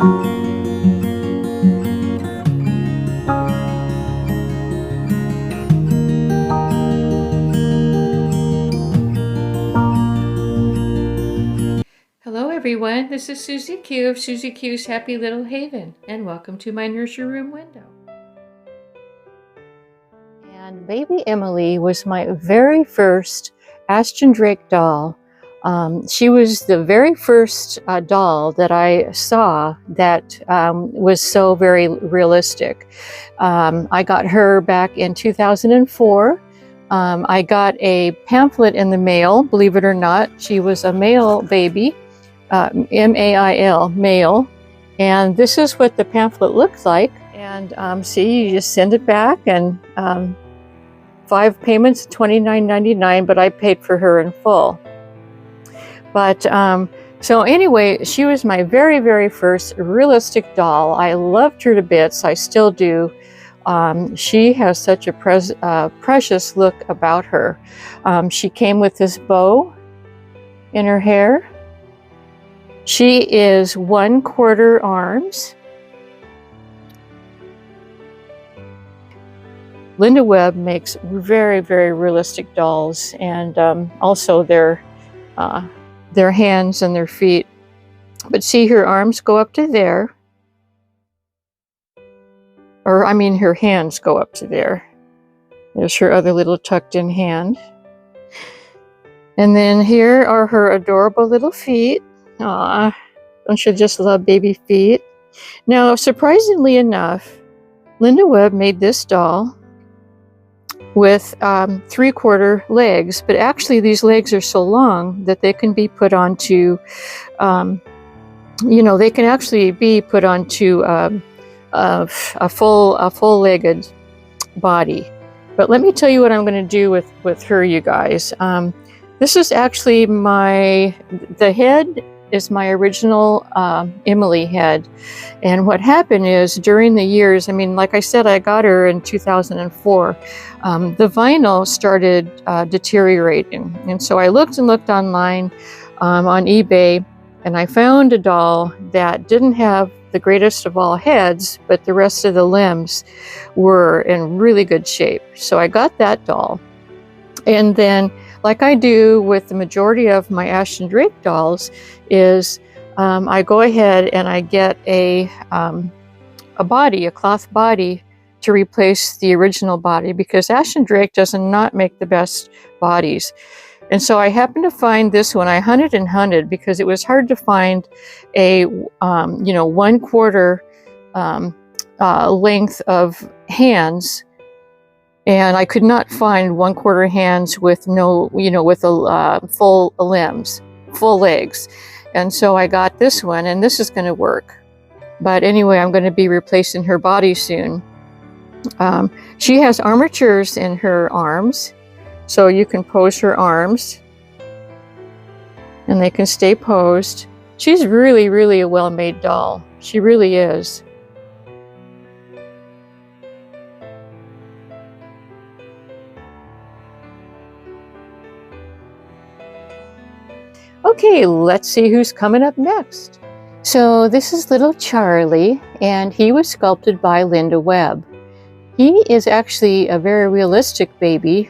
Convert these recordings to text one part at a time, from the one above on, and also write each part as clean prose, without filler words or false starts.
Hello everyone, this is Susie Q of Susie Q's Happy Little Haven, and welcome to my nursery room window. And baby Emily was my very first Ashton Drake doll. She was the very first doll that I saw that was so very realistic. I got her back in 2004. I got a pamphlet in the mail, believe it or not. She was a male baby. M-A-I-L, male, and this is what the pamphlet looks like. And see, you just send it back, and 5 payments, $29.99, but I paid for her in full. But so anyway, she was my very, very first realistic doll. I loved her to bits. I still do. She has such a precious look about her. She came with this bow in her hair. She is 1/4 arms. Linda Webb makes very, very realistic dolls, and also their hands and their feet. But see, her arms go up to there. Or I mean, her hands go up to there. There's her other little tucked in hand. And then here are her adorable little feet. Aw, don't you just love baby feet? Now, surprisingly enough, Linda Webb made this doll with 3/4 legs, but actually these legs are so long that they can be put onto, they can actually be put onto a full-legged body. But let me tell you what I'm going to do with her, you guys. This is actually the head is my original Emily head. And what happened is during the years, I mean, like I said, I got her in 2004. The vinyl started deteriorating. And so I looked and looked online on eBay, and I found a doll that didn't have the greatest of all heads, but the rest of the limbs were in really good shape. So I got that doll. And then, like I do with the majority of my Ashton Drake dolls, is I go ahead and I get a cloth body to replace the original body, because Ashton Drake does not make the best bodies. And so I happened to find this one. I hunted and hunted because it was hard to find a 1/4 length of hands. And I could not find 1/4 hands with full limbs, full legs. And so I got this one, and this is going to work. But anyway, I'm going to be replacing her body soon. She has armatures in her arms, so you can pose her arms, and they can stay posed. She's really, really a well-made doll. She really is. Okay, let's see who's coming up next. So this is little Charlie, and he was sculpted by Linda Webb. He is actually a very realistic baby.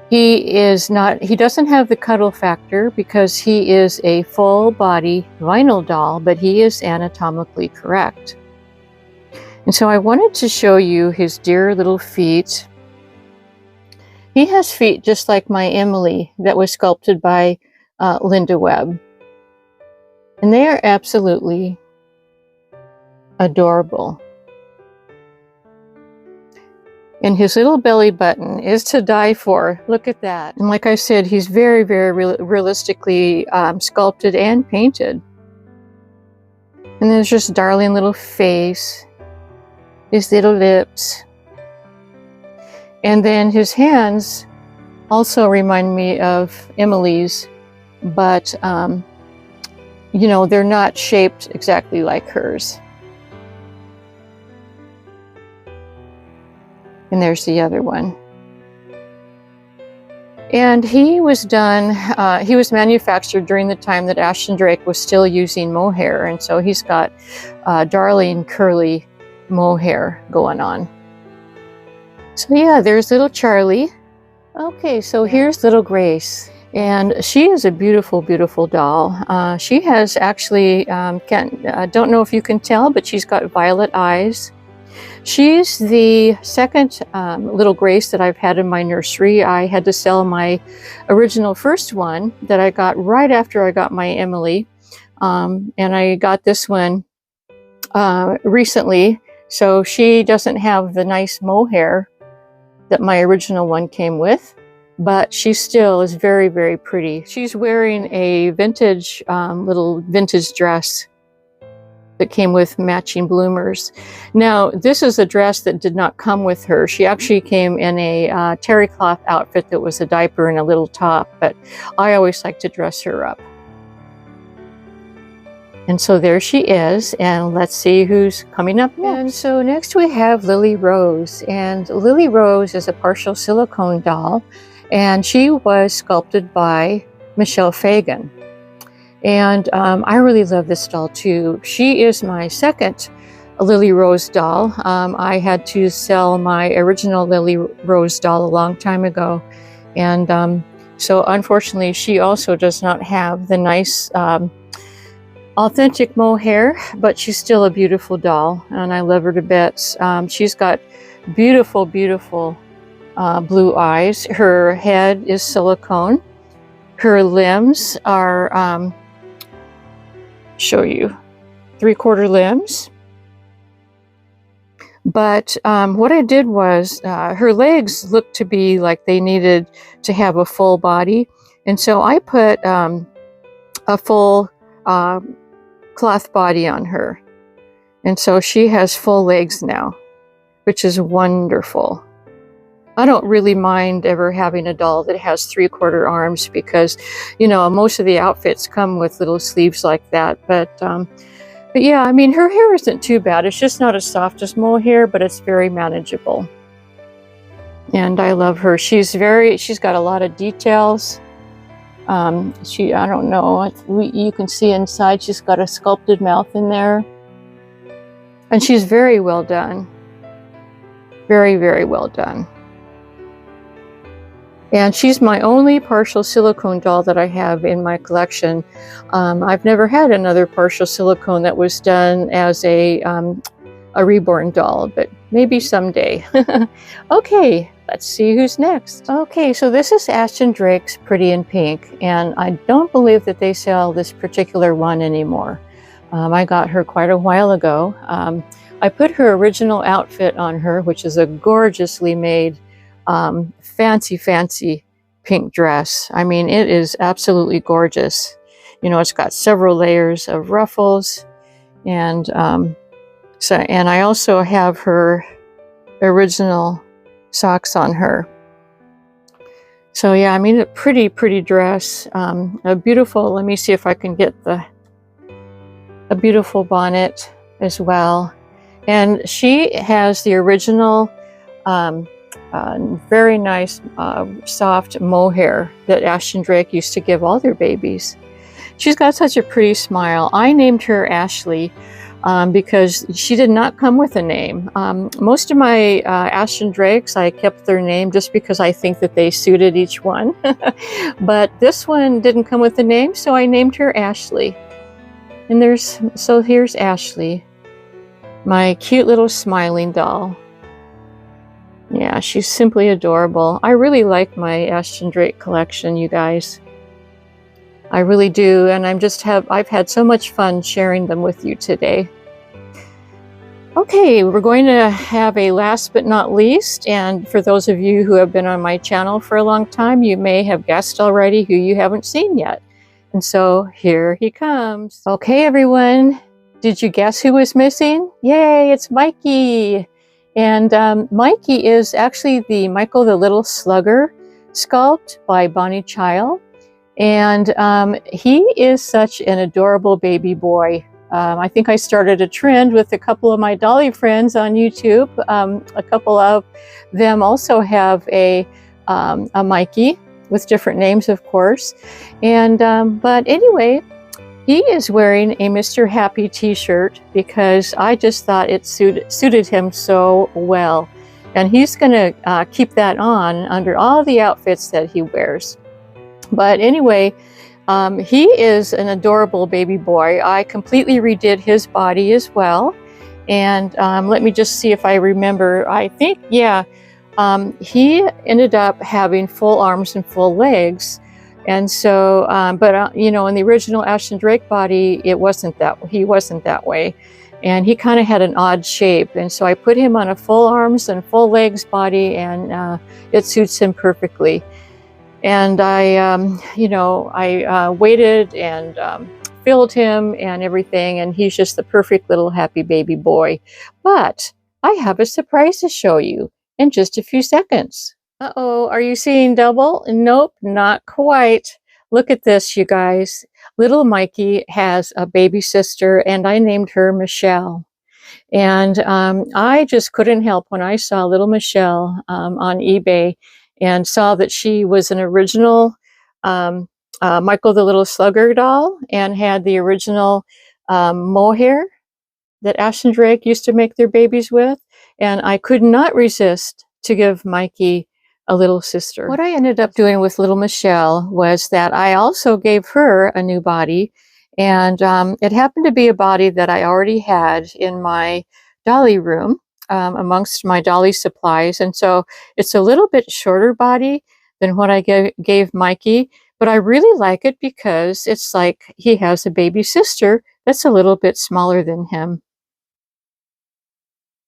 He doesn't have the cuddle factor because he is a full body vinyl doll, but he is anatomically correct. And so I wanted to show you his dear little feet. He has feet just like my Emily that was sculpted by Linda Webb. And they are absolutely adorable. And his little belly button is to die for. Look at that. And like I said, he's very, very realistically sculpted and painted. And there's just darling little face, his little lips. And then his hands also remind me of Emily's, but they're not shaped exactly like hers. And there's the other one. And he was manufactured during the time that Ashton Drake was still using mohair. And so he's got darling curly mohair going on. So yeah, there's little Charlie. Okay, so here's little Grace. And she is a beautiful, beautiful doll. She has actually, don't know if you can tell, but she's got violet eyes. She's the second little Grace that I've had in my nursery. I had to sell my original first one that I got right after I got my Emily. And I got this one recently. So she doesn't have the nice mohair that my original one came with, but she still is very, very pretty. She's wearing a vintage, little vintage dress that came with matching bloomers. Now, this is a dress that did not come with her. She actually came in a terry cloth outfit that was a diaper and a little top, but I always like to dress her up. And so there she is, and let's see who's coming up next. And so next we have Lily Rose, and Lily Rose is a partial silicone doll, and she was sculpted by Michelle Fagan. And I really love this doll too. She is my second Lily Rose doll. I had to sell my original Lily Rose doll a long time ago, and so unfortunately she also does not have the nice authentic mohair, but she's still a beautiful doll, and I love her to bits. She's got beautiful, beautiful blue eyes. Her head is silicone. Her limbs are, show you, 3/4 limbs. But what I did was, her legs looked to be like they needed to have a full body, and so I put a full cloth body on her, and so she has full legs now, which is wonderful. I don't really mind ever having a doll that has 3/4 arms because, you know, most of the outfits come with little sleeves like that. But yeah, I mean, her hair isn't too bad. It's just not as soft as mohair, but it's very manageable. And I love her. She's got a lot of details. I don't know, you can see inside she's got a sculpted mouth in there. And she's very well done. Very, very well done. And she's my only partial silicone doll that I have in my collection. I've never had another partial silicone that was done as a reborn doll, but maybe someday. Okay. Let's see who's next. Okay, so this is Ashton Drake's Pretty in Pink, and I don't believe that they sell this particular one anymore. I got her quite a while ago. I put her original outfit on her, which is a gorgeously made, fancy, fancy pink dress. I mean, it is absolutely gorgeous. You know, it's got several layers of ruffles, and and I also have her original socks on her. So yeah, I mean, a pretty, pretty dress. A beautiful, let me see if I can get a beautiful bonnet as well. And she has the original, very nice, soft mohair that Ashton Drake used to give all their babies. She's got such a pretty smile. I named her Ashley because she did not come with a name. Most of my Ashton Drakes, I kept their name just because I think that they suited each one. But this one didn't come with a name, so I named her Ashley. And here's Ashley, my cute little smiling doll. Yeah, she's simply adorable. I really like my Ashton Drake collection, you guys. I really do, and I've had so much fun sharing them with you today. Okay, we're going to have a last but not least, and for those of you who have been on my channel for a long time, you may have guessed already who you haven't seen yet. And so here he comes. Okay, everyone, did you guess who was missing? Yay, it's Mikey! And Mikey is actually the Michael the Little Slugger sculpt by Bonnie Child. And he is such an adorable baby boy. I think I started a trend with a couple of my dolly friends on YouTube. A couple of them also have a Mikey. with different names, of course. And but anyway, he is wearing a Mr. Happy t-shirt because I just thought it suited him so well. And he's going to keep that on under all the outfits that he wears. But anyway, he is an adorable baby boy. I completely redid his body as well. And let me just see if I remember. I think, yeah, he ended up having full arms and full legs. And so, you know, in the original Ashton Drake body, he wasn't that way. And he kind of had an odd shape. And so I put him on a full arms and full legs body, and it suits him perfectly. And you know, I waited and filled him and everything, and he's just the perfect little happy baby boy. But I have a surprise to show you in just a few seconds. Uh-oh, are you seeing double? Nope, not quite. Look at this, you guys. Little Mikey has a baby sister, and I named her Michelle. And I just couldn't help when I saw little Michelle on eBay and saw that she was an original Michael the Little Slugger doll and had the original mohair that Ashton Drake used to make their babies with. And I could not resist to give Mikey a little sister. What I ended up doing with little Michelle was that I also gave her a new body, and it happened to be a body that I already had in my dolly room amongst my dolly supplies. And so it's a little bit shorter body than what I gave Mikey, but I really like it because it's like he has a baby sister that's a little bit smaller than him.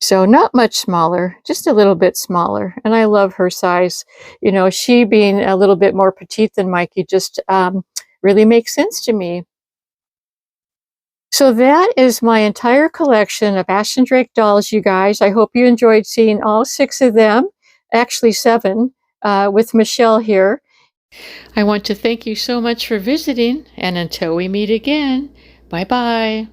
So not much smaller, just a little bit smaller. And I love her size. You know, she being a little bit more petite than Mikey just really makes sense to me. So that is my entire collection of Ashton Drake dolls, you guys. I hope you enjoyed seeing all 6 of them, actually 7, with Michelle here. I want to thank you so much for visiting, and until we meet again, bye-bye.